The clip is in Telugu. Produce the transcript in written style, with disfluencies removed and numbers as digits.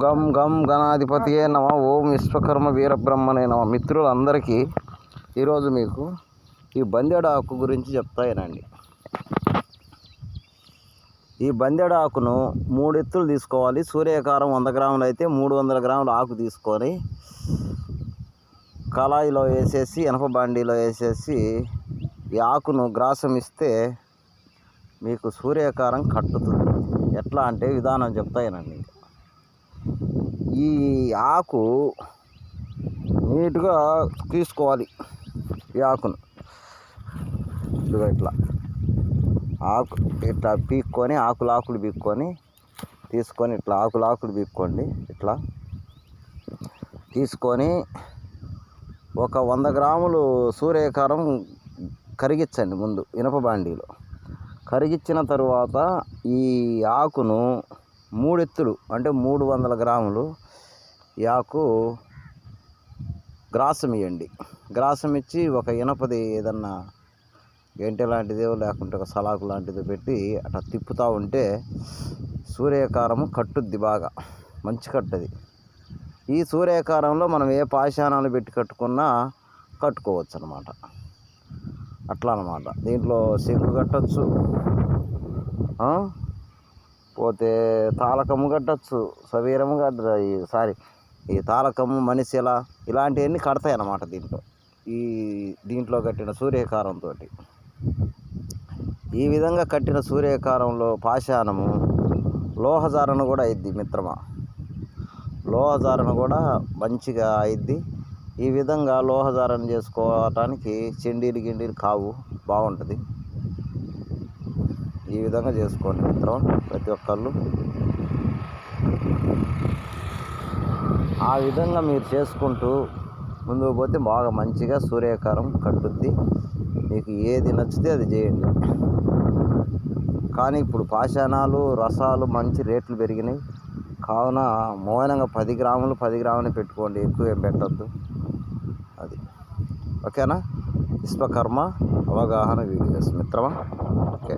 గం గం గణాధిపతియే నమ. ఓం విశ్వకర్మ వీరబ్రహ్మనే నమ. మిత్రులందరికీ ఈరోజు మీకు ఈ బందెడు ఆకు గురించి చెప్తానండి. ఈ బందెడు ఆకును 3 ఎత్తులు తీసుకోవాలి. సూర్యకారం 100 గ్రాములు అయితే 300 గ్రాముల ఆకు తీసుకొని కళాయిలో వేసేసి ఇనప బాండీలో వేసేసి ఈ ఆకును గ్రాసం ఇస్తే మీకు సూర్యకారం కట్టుతుంది. ఎట్లా అంటే విధానం చెప్తానండి. ఈ ఆకు నీట్గా తీసుకోవాలి. ఈ ఆకును ఇట్లా ఇట్లా పీక్కొని ఆకులు పీక్కొని తీసుకొని ఇట్లా ఆకులు పీక్కోండి. ఇట్లా తీసుకొని ఒక 100 గ్రాములు సూర్యకారం కరిగించండి. ముందు ఇనప బాండీలో కరిగించిన తరువాత ఈ ఆకును 3 ఎత్తులు అంటే 300 గ్రాములు ఈ ఆకు గ్రాసం ఇవ్వండి. గ్రాసం ఇచ్చి ఒక ఇనపది ఏదన్నా గంటె లాంటిది లేకుంటే ఒక సలాకు లాంటిది పెట్టి అట్లా తిప్పుతూ ఉంటే సూర్యకారము కట్టుద్ది. బాగా మంచి కట్టది. ఈ సూర్యకారంలో మనం ఏ పాషాణాలు పెట్టి కట్టుకున్నా కట్టుకోవచ్చు అన్నమాట. అట్లా అన్నమాట. దీంట్లో శంకు కట్టచ్చు, పోతే తాళకము కట్టచ్చు, సవీరము ఈ తాళకము మనిషిల ఇలాంటివన్నీ కడతాయి అన్నమాట. దీంట్లో కట్టిన సూర్యకారంతో ఈ విధంగా కట్టిన సూర్యకారంలో పాషాణము లోహజారణ కూడా అయిద్ది మిత్రమా. లోహజారణ కూడా మంచిగా అయిద్ది. ఈ విధంగా లోహజారణ చేసుకోవటానికి గిండీలు కావు, బాగుంటుంది. ఈ విధంగా చేసుకోండి మిత్రం ప్రతి ఒక్కళ్ళు. ఆ విధంగా మీరు చేసుకుంటూ ముందుకు పోతే బాగా మంచిగా సూర్యకారం కట్టుద్ది. మీకు ఏది నచ్చితే అది చేయండి. కానీ ఇప్పుడు పాషాణాలు రసాలు మంచి రేట్లు పెరిగినాయి కావున మౌనంగా 10 గ్రాములు పెట్టుకోండి. ఎక్కువ ఏం పెట్టద్దు. అది ఓకేనా. విశ్వకర్మ అవగాహన వీడియోస్ మిత్రమా. ఓకే.